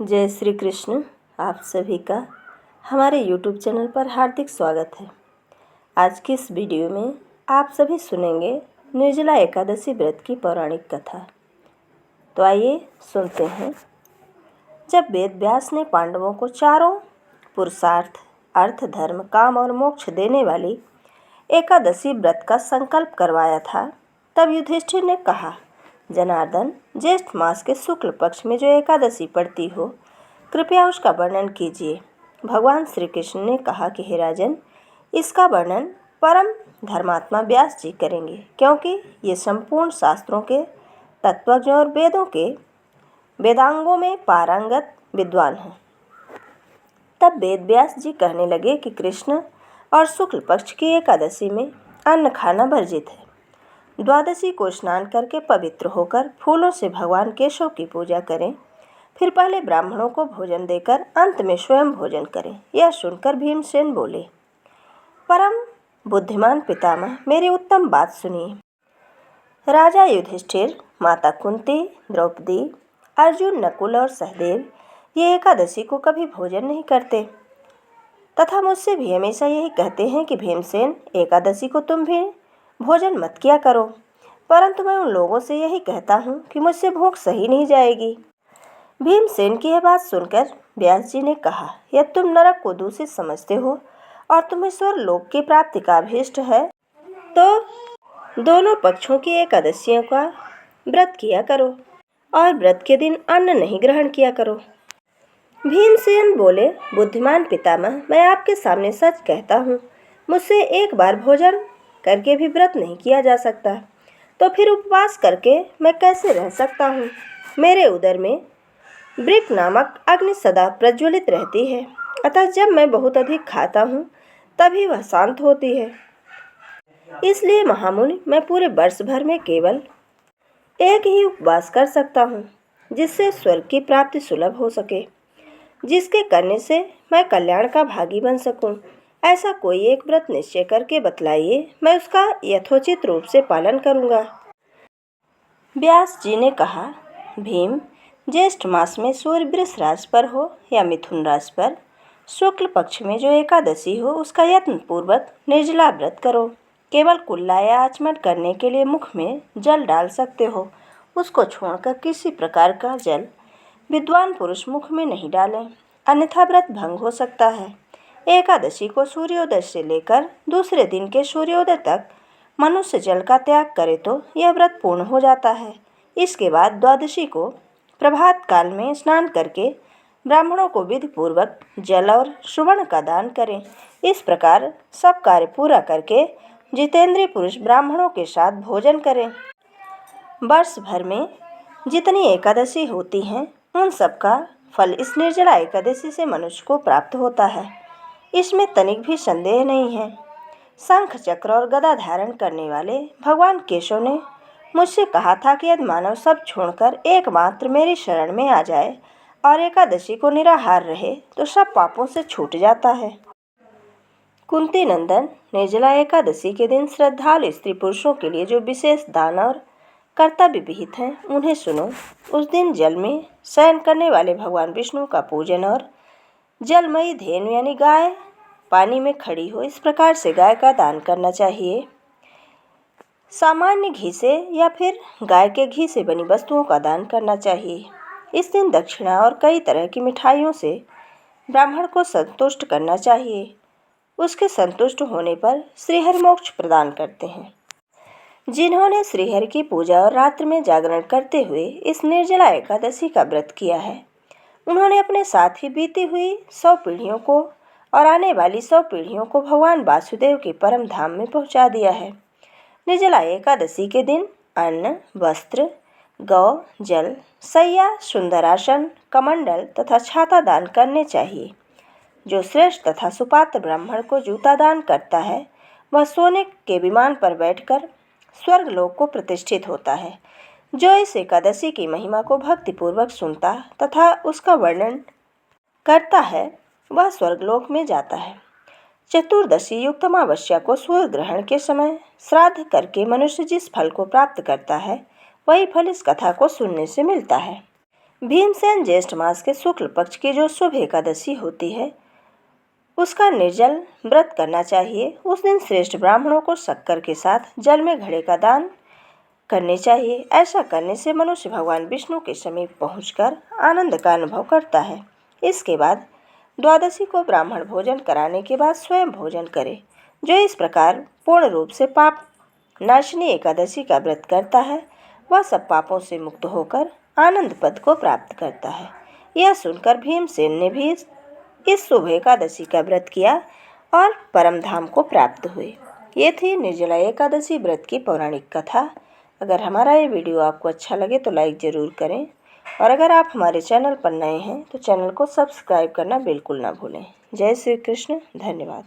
जय श्री कृष्ण। आप सभी का हमारे YouTube चैनल पर हार्दिक स्वागत है। आज की इस वीडियो में आप सभी सुनेंगे निर्जला एकादशी व्रत की पौराणिक कथा। तो आइए सुनते हैं। जब वेद व्यास ने पांडवों को चारों पुरुषार्थ, अर्थ, धर्म, काम और मोक्ष देने वाली एकादशी व्रत का संकल्प करवाया था, तब युधिष्ठिर ने कहा, जनार्दन, ज्येष्ठ मास के शुक्ल पक्ष में जो एकादशी पड़ती हो, कृपया उसका वर्णन कीजिए। भगवान श्री कृष्ण ने कहा कि हे राजन, इसका वर्णन परम धर्मात्मा व्यास जी करेंगे, क्योंकि ये संपूर्ण शास्त्रों के तत्वज्ञ और वेदों के वेदांगों में पारंगत विद्वान हैं। तब वेद व्यास जी कहने लगे कि कृष्ण और शुक्ल पक्ष की एकादशी में अन्न खाना वर्जित है। द्वादशी को स्नान करके पवित्र होकर फूलों से भगवान केशव की पूजा करें, फिर पहले ब्राह्मणों को भोजन देकर अंत में स्वयं भोजन करें। यह सुनकर भीमसेन बोले, परम बुद्धिमान पितामह, मेरी उत्तम बात सुनिए। राजा युधिष्ठिर, माता कुंती, द्रौपदी, अर्जुन, नकुल और सहदेव ये एकादशी को कभी भोजन नहीं करते तथा मुझसे भी हमेशा यही कहते हैं कि भीमसेन, एकादशी को तुम भी भोजन मत किया करो। परंतु मैं उन लोगों से यही कहता हूँ कि मुझसे भूख सही नहीं जाएगी। भीमसेन की यह बात सुनकर व्यास जी ने कहा, यदि तुम नरक को दूषित समझते हो और तुम्हें स्वर्ग लोक की प्राप्ति का अभीष्ट है, तो दोनों पक्षों की एकादशियों का व्रत किया करो और व्रत के दिन अन्न नहीं ग्रहण किया करो। भीमसेन बोले, बुद्धिमान पितामह, मैं आपके सामने सच कहता हूँ, मुझसे एक बार भोजन करके भी व्रत नहीं किया जा सकता, तो फिर उपवास करके मैं कैसे रह सकता हूँ। मेरे उदर में वृक नामक अग्नि सदा प्रज्वलित रहती है, अतः जब मैं बहुत अधिक खाता हूँ तभी वह शांत होती है। इसलिए महामुनि, मैं पूरे वर्ष भर में केवल एक ही उपवास कर सकता हूँ, जिससे स्वर्ग की प्राप्ति सुलभ हो सके, जिसके करने से मैं कल्याण का भागी बन सकूं। ऐसा कोई एक व्रत निश्चय करके बतलाइए, मैं उसका यथोचित रूप से पालन करूंगा। व्यास जी ने कहा, भीम, ज्येष्ठ मास में सूर्य वृष राशि पर हो या मिथुन राशि पर, शुक्ल पक्ष में जो एकादशी हो, उसका यत्न पूर्वक निर्जला व्रत करो। केवल कुल्ला या आचमन करने के लिए मुख में जल डाल सकते हो, उसको छोड़कर किसी प्रकार का जल विद्वान पुरुष मुख में नहीं डालें, अन्यथा व्रत भंग हो सकता है। एकादशी को सूर्योदय से लेकर दूसरे दिन के सूर्योदय तक मनुष्य जल का त्याग करे तो यह व्रत पूर्ण हो जाता है। इसके बाद द्वादशी को प्रभात काल में स्नान करके ब्राह्मणों को विधि पूर्वक जल और सुवर्ण का दान करें। इस प्रकार सब कार्य पूरा करके जितेंद्रिय पुरुष ब्राह्मणों के साथ भोजन करें। वर्ष भर में जितनी एकादशी होती हैं, उन सब का फल इस निर्जला एकादशी से मनुष्य को प्राप्त होता है, इसमें तनिक भी संदेह नहीं है। शंख, चक्र और गदा धारण करने वाले भगवान केशव ने मुझसे कहा था कि यदि मानव सब छोड़कर एकमात्र मेरी शरण में आ जाए और एकादशी को निराहार रहे तो सब पापों से छूट जाता है। कुंती नंदन, निर्जला एकादशी के दिन श्रद्धालु स्त्री पुरुषों के लिए जो विशेष दान और कर्तव्य विहित हैं, उन्हें सुनो। उस दिन जल में शयन करने वाले भगवान विष्णु का पूजन और जलमयी धेनु यानी गाय पानी में खड़ी हो, इस प्रकार से गाय का दान करना चाहिए। सामान्य घी से या फिर गाय के घी से बनी वस्तुओं का दान करना चाहिए। इस दिन दक्षिणा और कई तरह की मिठाइयों से ब्राह्मण को संतुष्ट करना चाहिए। उसके संतुष्ट होने पर श्रीहरि मोक्ष प्रदान करते हैं। जिन्होंने श्रीहरि की पूजा और रात्रि में जागरण करते हुए इस निर्जला एकादशी का व्रत किया है, उन्होंने अपने साथ ही बीती हुई 100 पीढ़ियों को और आने वाली 100 पीढ़ियों को भगवान वासुदेव के परम धाम में पहुंचा दिया है। निर्जला एकादशी के दिन अन्न, वस्त्र, गौ, जल, शैया, सुंदरासन, कमंडल तथा छाता दान करने चाहिए। जो श्रेष्ठ तथा सुपात्र ब्राह्मण को जूता दान करता है, वह सोने के विमान पर बैठकर स्वर्ग लोक को प्रतिष्ठित होता है। जो इस एकादशी की महिमा को भक्तिपूर्वक सुनता तथा उसका वर्णन करता है, वह स्वर्गलोक में जाता है। चतुर्दशी युक्त अमावस्या को सूर्य ग्रहण के समय श्राद्ध करके मनुष्य जिस फल को प्राप्त करता है, वही फल इस कथा को सुनने से मिलता है। भीमसेन ज्येष्ठ मास के शुक्ल पक्ष की जो शुभ एकादशी होती है उसका निर्जल व्रत करना चाहिए। उस दिन श्रेष्ठ ब्राह्मणों को शक्कर के साथ जल में घड़े का दान करने चाहिए। ऐसा करने से मनुष्य भगवान विष्णु के समीप पहुंचकर आनंद का अनुभव करता है। इसके बाद द्वादशी को ब्राह्मण भोजन कराने के बाद स्वयं भोजन करे। जो इस प्रकार पूर्ण रूप से पाप नाशनी एकादशी का व्रत करता है वह सब पापों से मुक्त होकर आनंद पद को प्राप्त करता है। यह सुनकर भीमसेन ने भी इस शुभ एकादशी का व्रत किया और परम धाम को प्राप्त हुए। ये थी निर्जला एकादशी व्रत की पौराणिक कथा। अगर हमारा ये वीडियो आपको अच्छा लगे तो लाइक ज़रूर करें और अगर आप हमारे चैनल पर नए हैं तो चैनल को सब्सक्राइब करना बिल्कुल ना भूलें। जय श्री कृष्ण। धन्यवाद।